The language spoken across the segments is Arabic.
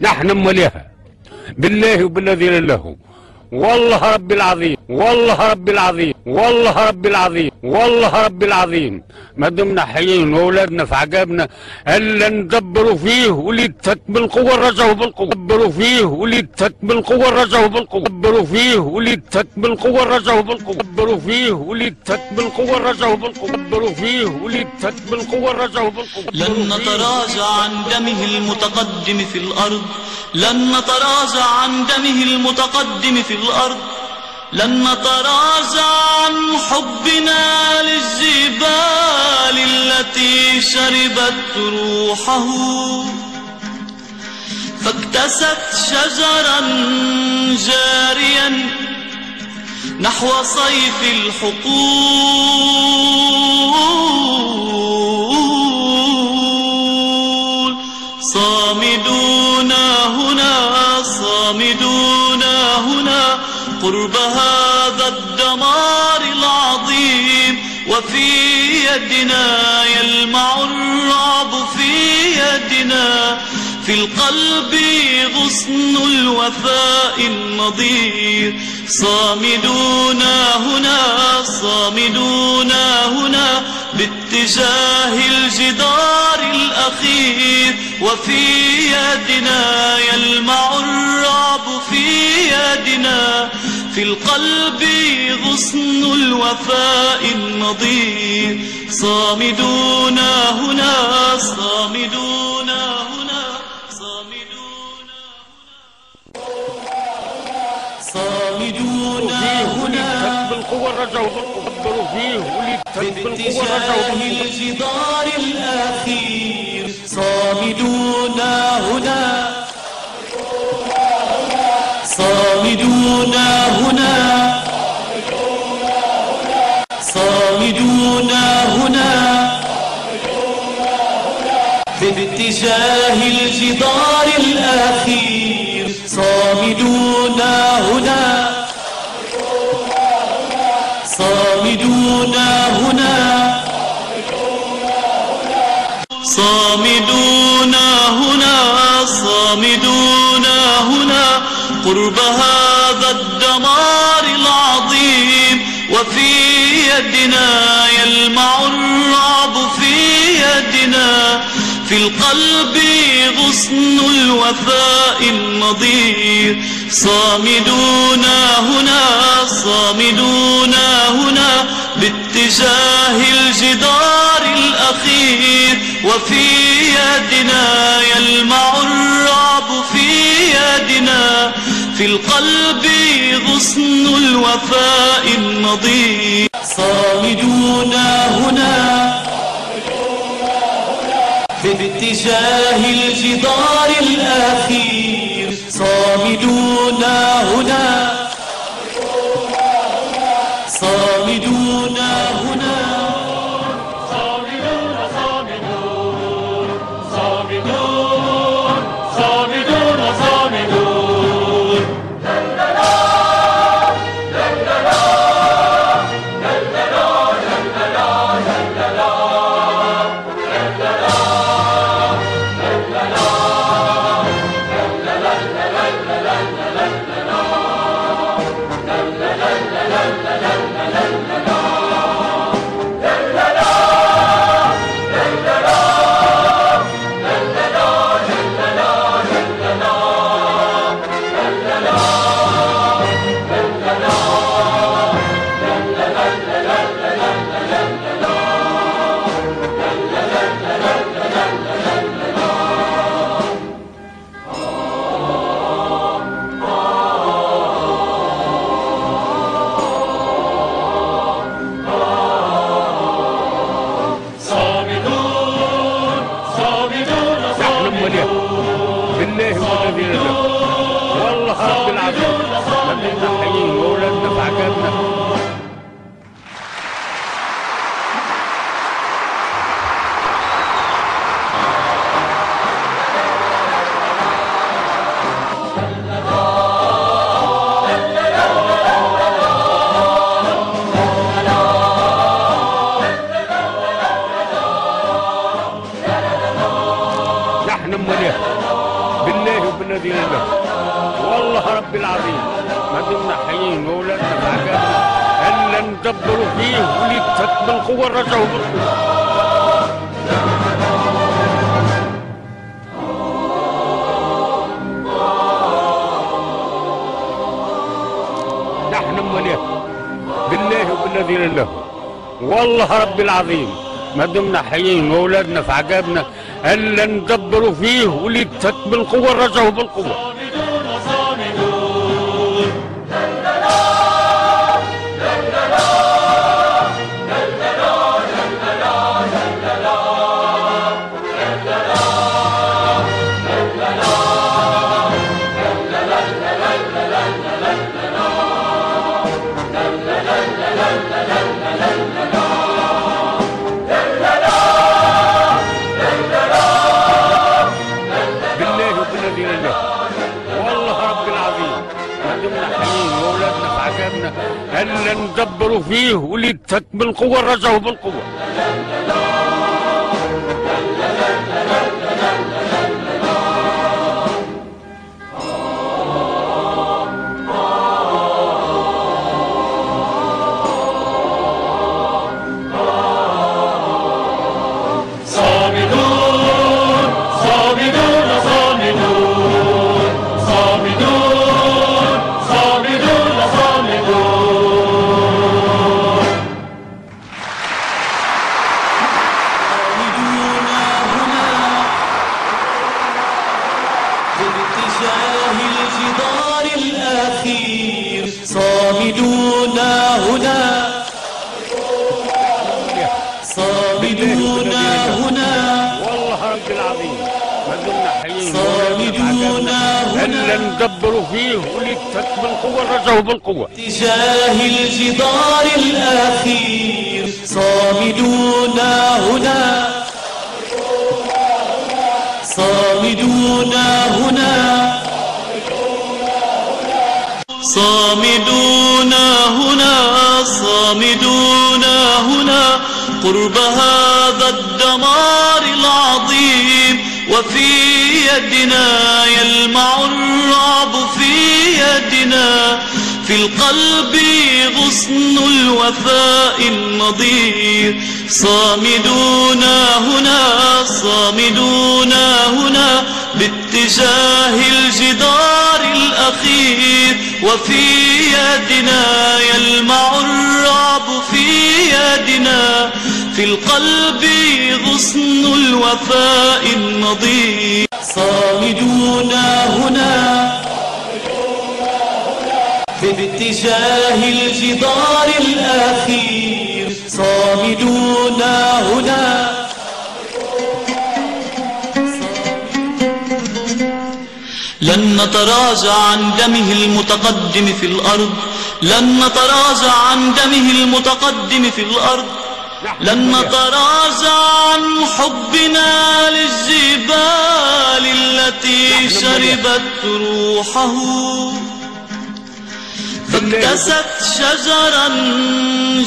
نحن مليها بالله وبالذي له، والله رب العظيم، والله رب العظيم، والله رب العظيم، والله رب العظيم، ما دمنا حيين واولادنا في عقابنا الا ندبروا فيه وليدتك بالقوه الرجعوا بالقوه، دبروا فيه وليدتك بالقوه الرجعوا بالقوه، دبروا فيه وليدتك بالقوه الرجعوا بالقوه، دبروا فيه وليدتك بالقوه الرجعوا بالقوه، دبروا فيه وليدتك بالقوه الرجعوا بالقوه. لن نتراجع عن دمه المتقدم في الارض، لن نتراجع عن دمه المتقدم في الأرض، لن نتراجع عن حبنا للجبال التي شربت روحه، فاكتست شجرا جاريا نحو صيف الحقول. صامدون هنا، صامدون هنا قرب هذا الدمار العظيم، وفي يدنا يلمع الرعب، في يدنا في القلب غصن الوفاء النضير. صامدون هنا، صامدون هنا باتجاه الجدار الأخير، وفي يدنا يلمع الرعب، في يدنا في القلب غصن الوفاء النضير. صامدون هنا، صامدون هنا، صامدون صامدون هنا بالقوة الرجعوا دبروا فيه باتجاه الجدار الأخير. صامدون هنا، صامدون هنا، صامدون هنا باتجاه الجدار الأخير. صامدون هنا، صامدون هنا، صامدون هنا، صامدون هنا قرب هذا الدمار العظيم، وفي يدنا يلمع الرعب، في يدنا في القلب غصن الوفاء النضير. صامدون هنا، صامدون هنا باتجاه الجدار الأخير، وفي يدنا يلمع الرعب، في يدنا في القلب غصن الوفاء النضير. صامدون هنا باتجاه الجدار الأخير. صامدون هنا، صامدون هنا، صامدون صامدون صامدون صامدون صامدون. بالله والذي له، والله رب العظيم، ما دمنا حيين واولادنا في عقابنا. نحن مليها بالله وبالله بالذي لا إله والله رب العظيم ما دمنا حيين واولادنا في عقابنا الا ندبروا فيه وليدتك بالقوه رجعوا بالقوه. نحن امواليه بالله وبالذي لا إله والله رب العظيم ما دمنا حيين واولادنا في عقابنا الا ندبروا فيه وليدتك بالقوه رجعوا بالقوه. الا ندبروا فيه وليدتك بالقوه رجعوا بالقوه. صامدون هنا صامدون هنا والله رب العظيم ما دمنا حيين صامدون هنا الا ندبروا فيه وليدتك بالقوه رجعوا بالقوه. اتجاه الجدار الأخير صامدون هنا صامدون هنا صامدون هنا صامدون هنا قرب هذا الدمار العظيم وفي يدنا يلمع الرعب في يدنا في القلب غصن الوفاء النضير صامدون هنا صامدون هنا باتجاه الجدار الأخير وفي يدنا يلمع الرعب في يدنا في القلب غصن الوفاء النضير صامدون هنا باتجاه الجدار الأخير صامدون هنا لن نتراجع عن دمه المتقدم في الأرض لن نتراجع عن دمه المتقدم في الأرض لن نتراجع عن حبنا للجبال التي شربت روحه فاكتست شجرا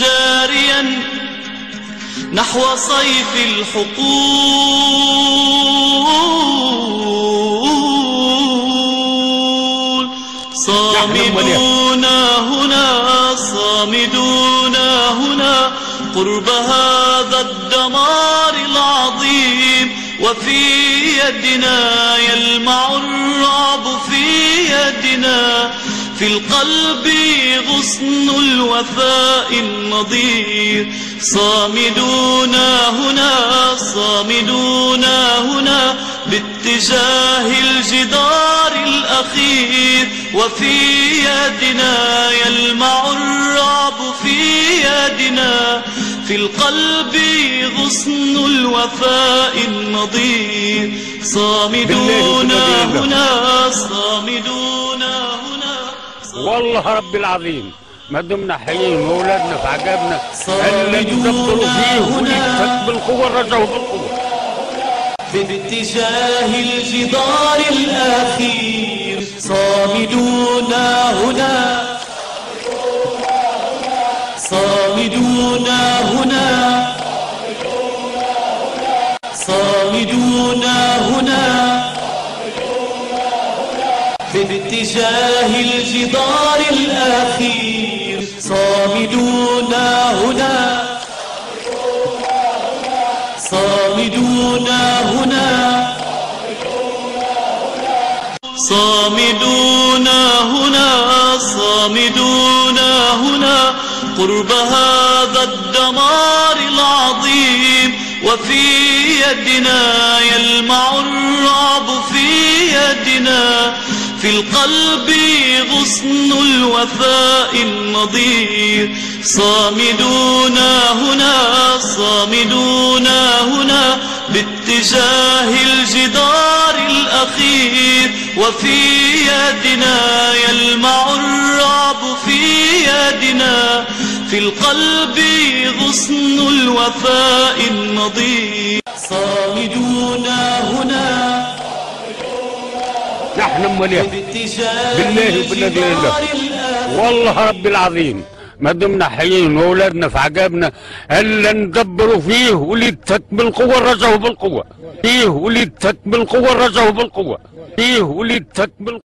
جاريا نحو صيف الحقول صامدون هنا صامدون هنا قرب هذا الدمار العظيم وفي يدنا يلمع الرعب في يدنا في القلب غصن الوفاء النضير صامدون هنا صامدون هنا باتجاه الجدار الأخير وفي يدنا يلمع الرعب في يدنا في القلب غصن الوفاء النضير صامدون هنا صامدون هنا والله رب العظيم ما دمنا حيين واولادنا في عقابنا الا ندبروا فيه وليدتك بالقوه رجعوا بالقوه. باتجاه الجدار الأخير صامدون هنا صامدون هنا صامدون هنا في اتجاه الجدار الأخير صامدون هنا صامدون هنا صامدون هنا صامدون هنا قرب هذا الدمار العظيم وفي يدنا يلمع الرعب في يدنا في القلب غصن الوفاء النضير صامدون هنا صامدون هنا باتجاه الجدار الأخير وفي يدنا يلمع الرعب في يدنا في القلب غصن الوفاء النضير صامدون هنا نحن مليح بالله وبالذي له والله رب العظيم ما دمنا حيين واولادنا في عقابنا الا ندبروا فيه وليدتك بالقوه رجعوا بالقوه فيه وليدتك بالقوه رجعوا بالقوه فيه وليدتك بالقوه